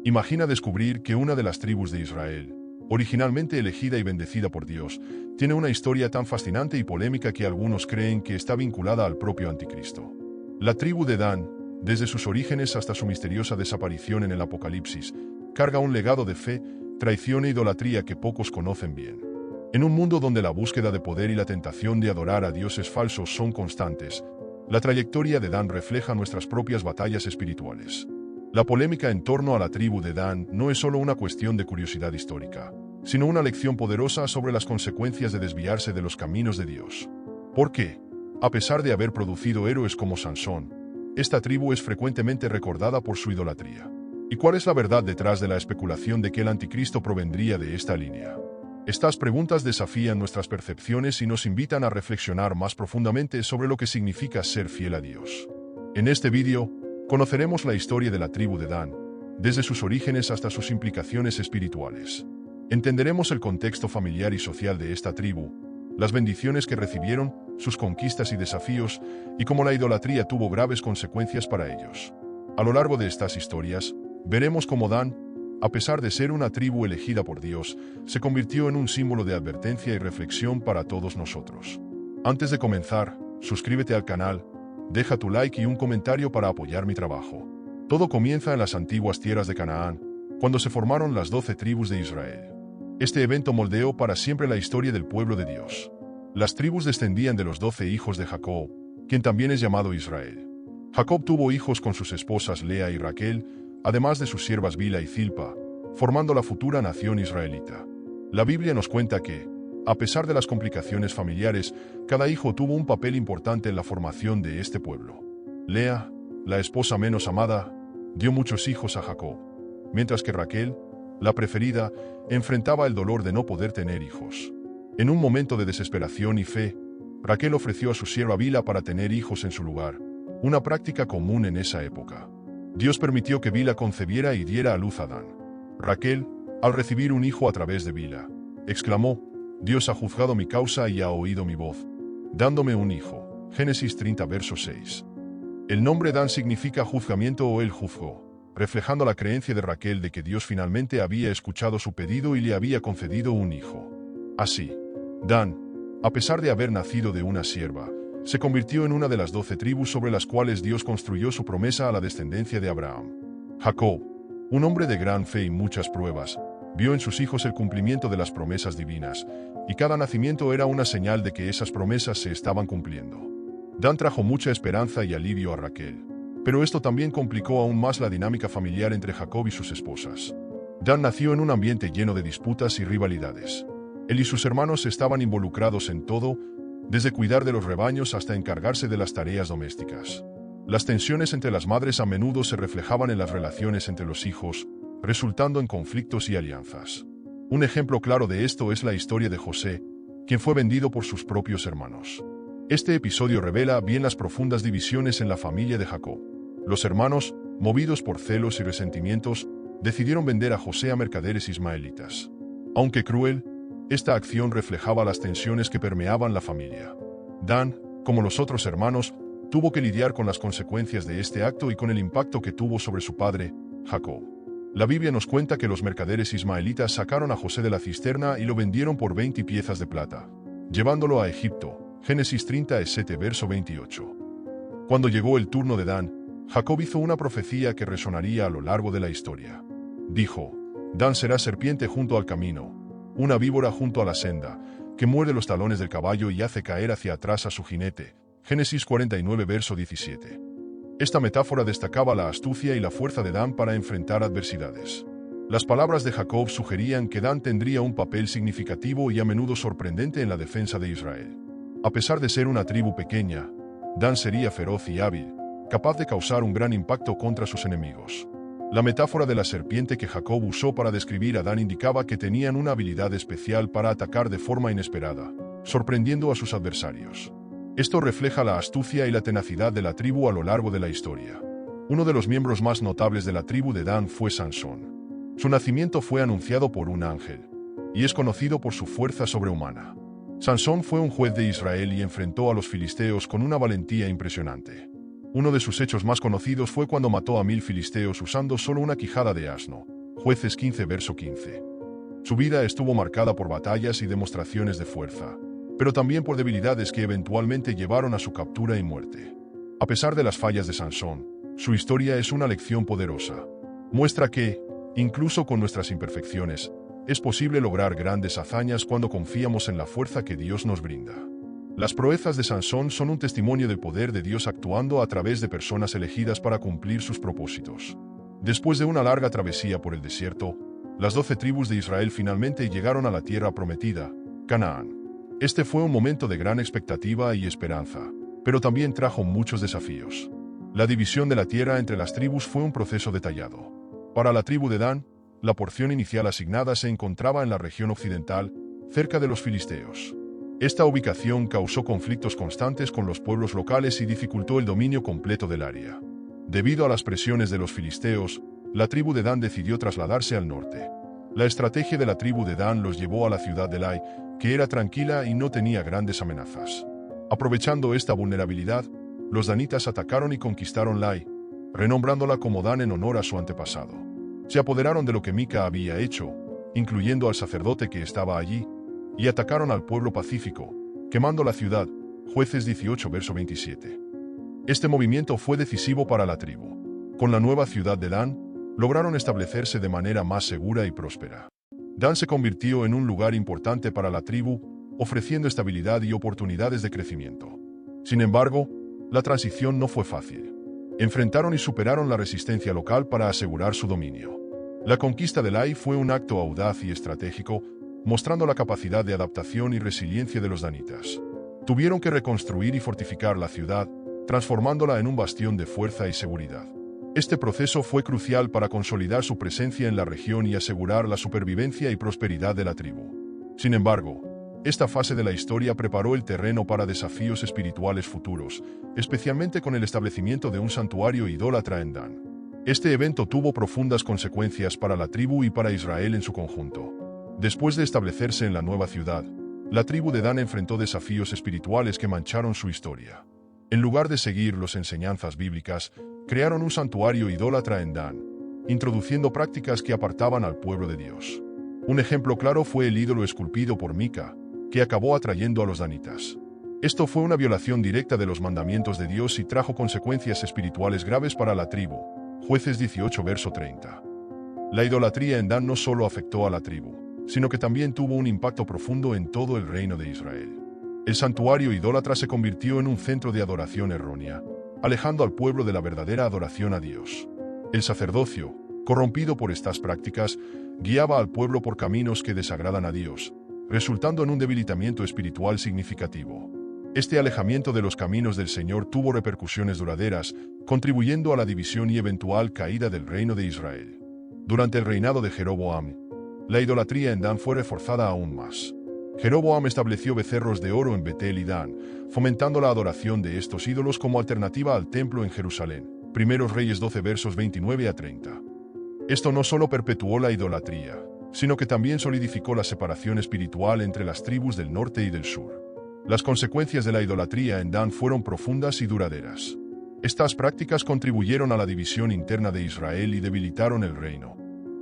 Imagina descubrir que una de las tribus de Israel, originalmente elegida y bendecida por Dios, tiene una historia tan fascinante y polémica que algunos creen que está vinculada al propio Anticristo. La tribu de Dan, desde sus orígenes hasta su misteriosa desaparición en el Apocalipsis, carga un legado de fe, traición e idolatría que pocos conocen bien. En un mundo donde la búsqueda de poder y la tentación de adorar a dioses falsos son constantes, la trayectoria de Dan refleja nuestras propias batallas espirituales. La polémica en torno a la tribu de Dan no es solo una cuestión de curiosidad histórica, sino una lección poderosa sobre las consecuencias de desviarse de los caminos de Dios. ¿Por qué? A pesar de haber producido héroes como Sansón, esta tribu es frecuentemente recordada por su idolatría. ¿Y cuál es la verdad detrás de la especulación de que el anticristo provendría de esta línea? Estas preguntas desafían nuestras percepciones y nos invitan a reflexionar más profundamente sobre lo que significa ser fiel a Dios. En este vídeo, conoceremos la historia de la tribu de Dan, desde sus orígenes hasta sus implicaciones espirituales. Entenderemos el contexto familiar y social de esta tribu, las bendiciones que recibieron, sus conquistas y desafíos, y cómo la idolatría tuvo graves consecuencias para ellos. A lo largo de estas historias, veremos cómo Dan, a pesar de ser una tribu elegida por Dios, se convirtió en un símbolo de advertencia y reflexión para todos nosotros. Antes de comenzar, suscríbete al canal, deja tu like y un comentario para apoyar mi trabajo. Todo comienza en las antiguas tierras de Canaán, cuando se formaron las 12 tribus de Israel. Este evento moldeó para siempre la historia del pueblo de Dios. Las tribus descendían de los 12 hijos de Jacob, quien también es llamado Israel. Jacob tuvo hijos con sus esposas Lea y Raquel, además de sus siervas Bilha y Zilpa, formando la futura nación israelita. La Biblia nos cuenta que, a pesar de las complicaciones familiares, cada hijo tuvo un papel importante en la formación de este pueblo. Lea, la esposa menos amada, dio muchos hijos a Jacob, mientras que Raquel, la preferida, enfrentaba el dolor de no poder tener hijos. En un momento de desesperación y fe, Raquel ofreció a su sierva Bilha para tener hijos en su lugar, una práctica común en esa época. Dios permitió que Bilha concebiera y diera a luz a Dan. Raquel, al recibir un hijo a través de Bilha, exclamó: Dios ha juzgado mi causa y ha oído mi voz, dándome un hijo. Génesis 30, verso 6. El nombre Dan significa juzgamiento o el juzgó, reflejando la creencia de Raquel de que Dios finalmente había escuchado su pedido y le había concedido un hijo. Así, Dan, a pesar de haber nacido de una sierva, se convirtió en una de las 12 tribus sobre las cuales Dios construyó su promesa a la descendencia de Abraham. Jacob, un hombre de gran fe y muchas pruebas, vio en sus hijos el cumplimiento de las promesas divinas, y cada nacimiento era una señal de que esas promesas se estaban cumpliendo. Dan trajo mucha esperanza y alivio a Raquel, pero esto también complicó aún más la dinámica familiar entre Jacob y sus esposas. Dan nació en un ambiente lleno de disputas y rivalidades. Él y sus hermanos estaban involucrados en todo, desde cuidar de los rebaños hasta encargarse de las tareas domésticas. Las tensiones entre las madres a menudo se reflejaban en las relaciones entre los hijos, resultando en conflictos y alianzas. Un ejemplo claro de esto es la historia de José, quien fue vendido por sus propios hermanos. Este episodio revela bien las profundas divisiones en la familia de Jacob. Los hermanos, movidos por celos y resentimientos, decidieron vender a José a mercaderes ismaelitas. Aunque cruel, esta acción reflejaba las tensiones que permeaban la familia. Dan, como los otros hermanos, tuvo que lidiar con las consecuencias de este acto y con el impacto que tuvo sobre su padre, Jacob. La Biblia nos cuenta que los mercaderes ismaelitas sacaron a José de la cisterna y lo vendieron por 20 piezas de plata, llevándolo a Egipto. Génesis 37, verso 28. Cuando llegó el turno de Dan, Jacob hizo una profecía que resonaría a lo largo de la historia. Dijo: Dan será serpiente junto al camino, una víbora junto a la senda, que muerde los talones del caballo y hace caer hacia atrás a su jinete. Génesis 49, verso 17. Esta metáfora destacaba la astucia y la fuerza de Dan para enfrentar adversidades. Las palabras de Jacob sugerían que Dan tendría un papel significativo y a menudo sorprendente en la defensa de Israel. A pesar de ser una tribu pequeña, Dan sería feroz y hábil, capaz de causar un gran impacto contra sus enemigos. La metáfora de la serpiente que Jacob usó para describir a Dan indicaba que tenían una habilidad especial para atacar de forma inesperada, sorprendiendo a sus adversarios. Esto refleja la astucia y la tenacidad de la tribu a lo largo de la historia. Uno de los miembros más notables de la tribu de Dan fue Sansón. Su nacimiento fue anunciado por un ángel, y es conocido por su fuerza sobrehumana. Sansón fue un juez de Israel y enfrentó a los filisteos con una valentía impresionante. Uno de sus hechos más conocidos fue cuando mató a 1000 filisteos usando solo una quijada de asno. Jueces 15 verso 15. Su vida estuvo marcada por batallas y demostraciones de fuerza, pero también por debilidades que eventualmente llevaron a su captura y muerte. A pesar de las fallas de Sansón, su historia es una lección poderosa. Muestra que, incluso con nuestras imperfecciones, es posible lograr grandes hazañas cuando confiamos en la fuerza que Dios nos brinda. Las proezas de Sansón son un testimonio del poder de Dios actuando a través de personas elegidas para cumplir sus propósitos. Después de una larga travesía por el desierto, las 12 tribus de Israel finalmente llegaron a la tierra prometida, Canaán. Este fue un momento de gran expectativa y esperanza, pero también trajo muchos desafíos. La división de la tierra entre las tribus fue un proceso detallado. Para la tribu de Dan, la porción inicial asignada se encontraba en la región occidental, cerca de los filisteos. Esta ubicación causó conflictos constantes con los pueblos locales y dificultó el dominio completo del área. Debido a las presiones de los filisteos, la tribu de Dan decidió trasladarse al norte. La estrategia de la tribu de Dan los llevó a la ciudad de Lai, que era tranquila y no tenía grandes amenazas. Aprovechando esta vulnerabilidad, los danitas atacaron y conquistaron Lai, renombrándola como Dan en honor a su antepasado. Se apoderaron de lo que Mica había hecho, incluyendo al sacerdote que estaba allí, y atacaron al pueblo pacífico, quemando la ciudad. Jueces 18 verso 27. Este movimiento fue decisivo para la tribu. Con la nueva ciudad de Dan, lograron establecerse de manera más segura y próspera. Dan se convirtió en un lugar importante para la tribu, ofreciendo estabilidad y oportunidades de crecimiento. Sin embargo, la transición no fue fácil. Enfrentaron y superaron la resistencia local para asegurar su dominio. La conquista de Lai fue un acto audaz y estratégico, mostrando la capacidad de adaptación y resiliencia de los danitas. Tuvieron que reconstruir y fortificar la ciudad, transformándola en un bastión de fuerza y seguridad. Este proceso fue crucial para consolidar su presencia en la región y asegurar la supervivencia y prosperidad de la tribu. Sin embargo, esta fase de la historia preparó el terreno para desafíos espirituales futuros, especialmente con el establecimiento de un santuario idólatra en Dan. Este evento tuvo profundas consecuencias para la tribu y para Israel en su conjunto. Después de establecerse en la nueva ciudad, la tribu de Dan enfrentó desafíos espirituales que mancharon su historia. En lugar de seguir las enseñanzas bíblicas, crearon un santuario idólatra en Dan, introduciendo prácticas que apartaban al pueblo de Dios. Un ejemplo claro fue el ídolo esculpido por Mica, que acabó atrayendo a los danitas. Esto fue una violación directa de los mandamientos de Dios y trajo consecuencias espirituales graves para la tribu. Jueces 18 verso 30. La idolatría en Dan no solo afectó a la tribu, sino que también tuvo un impacto profundo en todo el reino de Israel. El santuario idólatra se convirtió en un centro de adoración errónea, alejando al pueblo de la verdadera adoración a Dios. El sacerdocio, corrompido por estas prácticas, guiaba al pueblo por caminos que desagradan a Dios, resultando en un debilitamiento espiritual significativo. Este alejamiento de los caminos del Señor tuvo repercusiones duraderas, contribuyendo a la división y eventual caída del reino de Israel. Durante el reinado de Jeroboam, la idolatría en Dan fue reforzada aún más. Jeroboam estableció becerros de oro en Betel y Dan, fomentando la adoración de estos ídolos como alternativa al templo en Jerusalén. Primeros Reyes 12 versos 29 a 30. Esto no solo perpetuó la idolatría, sino que también solidificó la separación espiritual entre las tribus del norte y del sur. Las consecuencias de la idolatría en Dan fueron profundas y duraderas. Estas prácticas contribuyeron a la división interna de Israel y debilitaron el reino,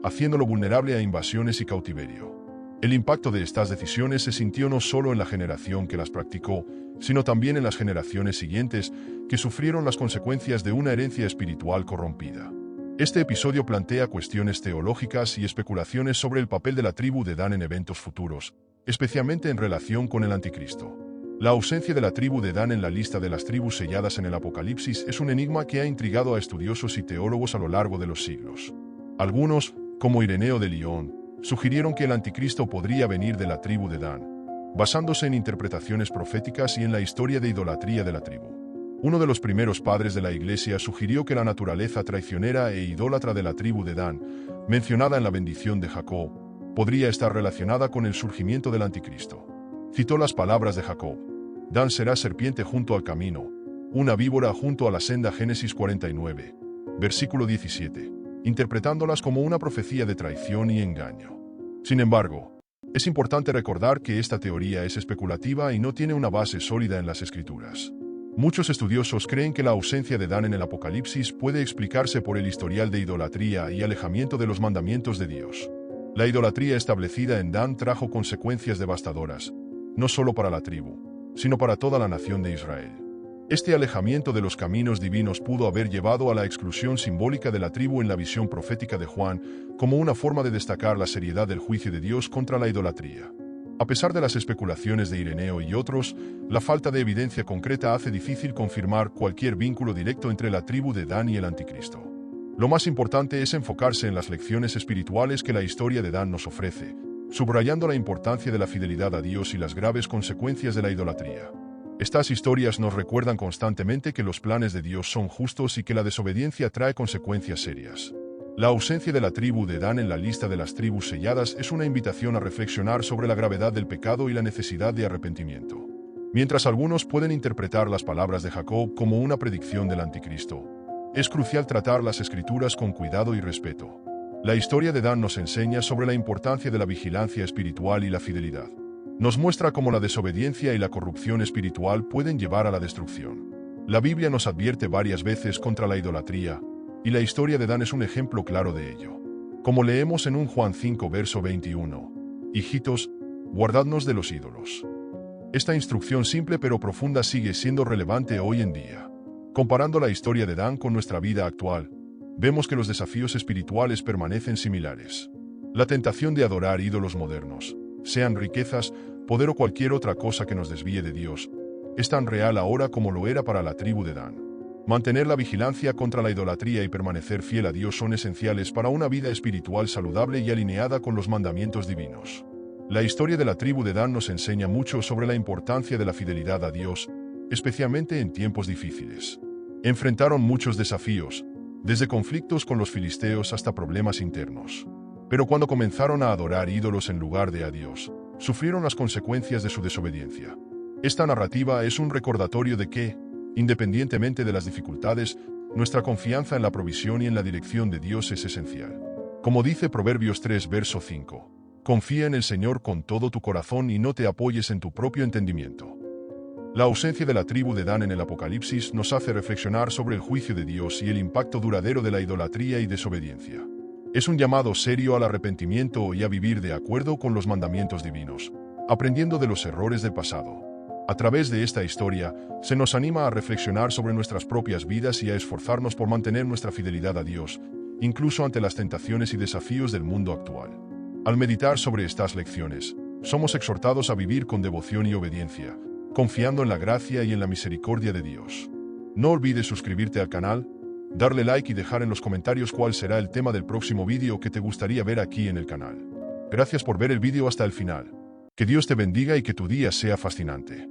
haciéndolo vulnerable a invasiones y cautiverio. El impacto de estas decisiones se sintió no solo en la generación que las practicó, sino también en las generaciones siguientes, que sufrieron las consecuencias de una herencia espiritual corrompida. Este episodio plantea cuestiones teológicas y especulaciones sobre el papel de la tribu de Dan en eventos futuros, especialmente en relación con el anticristo. La ausencia de la tribu de Dan en la lista de las tribus selladas en el Apocalipsis es un enigma que ha intrigado a estudiosos y teólogos a lo largo de los siglos. Algunos, como Ireneo de Lyon, sugirieron que el anticristo podría venir de la tribu de Dan, basándose en interpretaciones proféticas y en la historia de idolatría de la tribu. Uno de los primeros padres de la Iglesia sugirió que la naturaleza traicionera e idólatra de la tribu de Dan, mencionada en la bendición de Jacob, podría estar relacionada con el surgimiento del anticristo. Citó las palabras de Jacob: Dan será serpiente junto al camino, una víbora junto a la senda. Génesis 49, versículo 17, interpretándolas como una profecía de traición y engaño. Sin embargo, es importante recordar que esta teoría es especulativa y no tiene una base sólida en las Escrituras. Muchos estudiosos creen que la ausencia de Dan en el Apocalipsis puede explicarse por el historial de idolatría y alejamiento de los mandamientos de Dios. La idolatría establecida en Dan trajo consecuencias devastadoras, no solo para la tribu, sino para toda la nación de Israel. Este alejamiento de los caminos divinos pudo haber llevado a la exclusión simbólica de la tribu en la visión profética de Juan, como una forma de destacar la seriedad del juicio de Dios contra la idolatría. A pesar de las especulaciones de Ireneo y otros, la falta de evidencia concreta hace difícil confirmar cualquier vínculo directo entre la tribu de Dan y el anticristo. Lo más importante es enfocarse en las lecciones espirituales que la historia de Dan nos ofrece, subrayando la importancia de la fidelidad a Dios y las graves consecuencias de la idolatría. Estas historias nos recuerdan constantemente que los planes de Dios son justos y que la desobediencia trae consecuencias serias. La ausencia de la tribu de Dan en la lista de las tribus selladas es una invitación a reflexionar sobre la gravedad del pecado y la necesidad de arrepentimiento. Mientras algunos pueden interpretar las palabras de Jacob como una predicción del anticristo, es crucial tratar las escrituras con cuidado y respeto. La historia de Dan nos enseña sobre la importancia de la vigilancia espiritual y la fidelidad. Nos muestra cómo la desobediencia y la corrupción espiritual pueden llevar a la destrucción. La Biblia nos advierte varias veces contra la idolatría, y la historia de Dan es un ejemplo claro de ello. Como leemos en 1 Juan 5 verso 21, «Hijitos, guardadnos de los ídolos». Esta instrucción simple pero profunda sigue siendo relevante hoy en día. Comparando la historia de Dan con nuestra vida actual, vemos que los desafíos espirituales permanecen similares. La tentación de adorar ídolos modernos, sean riquezas, poder o cualquier otra cosa que nos desvíe de Dios, es tan real ahora como lo era para la tribu de Dan. Mantener la vigilancia contra la idolatría y permanecer fiel a Dios son esenciales para una vida espiritual saludable y alineada con los mandamientos divinos. La historia de la tribu de Dan nos enseña mucho sobre la importancia de la fidelidad a Dios, especialmente en tiempos difíciles. Enfrentaron muchos desafíos, desde conflictos con los filisteos hasta problemas internos. Pero cuando comenzaron a adorar ídolos en lugar de a Dios, sufrieron las consecuencias de su desobediencia. Esta narrativa es un recordatorio de que, independientemente de las dificultades, nuestra confianza en la provisión y en la dirección de Dios es esencial. Como dice Proverbios 3 verso 5, «Confía en el Señor con todo tu corazón y no te apoyes en tu propio entendimiento». La ausencia de la tribu de Dan en el Apocalipsis nos hace reflexionar sobre el juicio de Dios y el impacto duradero de la idolatría y desobediencia. Es un llamado serio al arrepentimiento y a vivir de acuerdo con los mandamientos divinos, aprendiendo de los errores del pasado. A través de esta historia, se nos anima a reflexionar sobre nuestras propias vidas y a esforzarnos por mantener nuestra fidelidad a Dios, incluso ante las tentaciones y desafíos del mundo actual. Al meditar sobre estas lecciones, somos exhortados a vivir con devoción y obediencia, confiando en la gracia y en la misericordia de Dios. No olvides suscribirte al canal, darle like y dejar en los comentarios cuál será el tema del próximo vídeo que te gustaría ver aquí en el canal. Gracias por ver el vídeo hasta el final. Que Dios te bendiga y que tu día sea fascinante.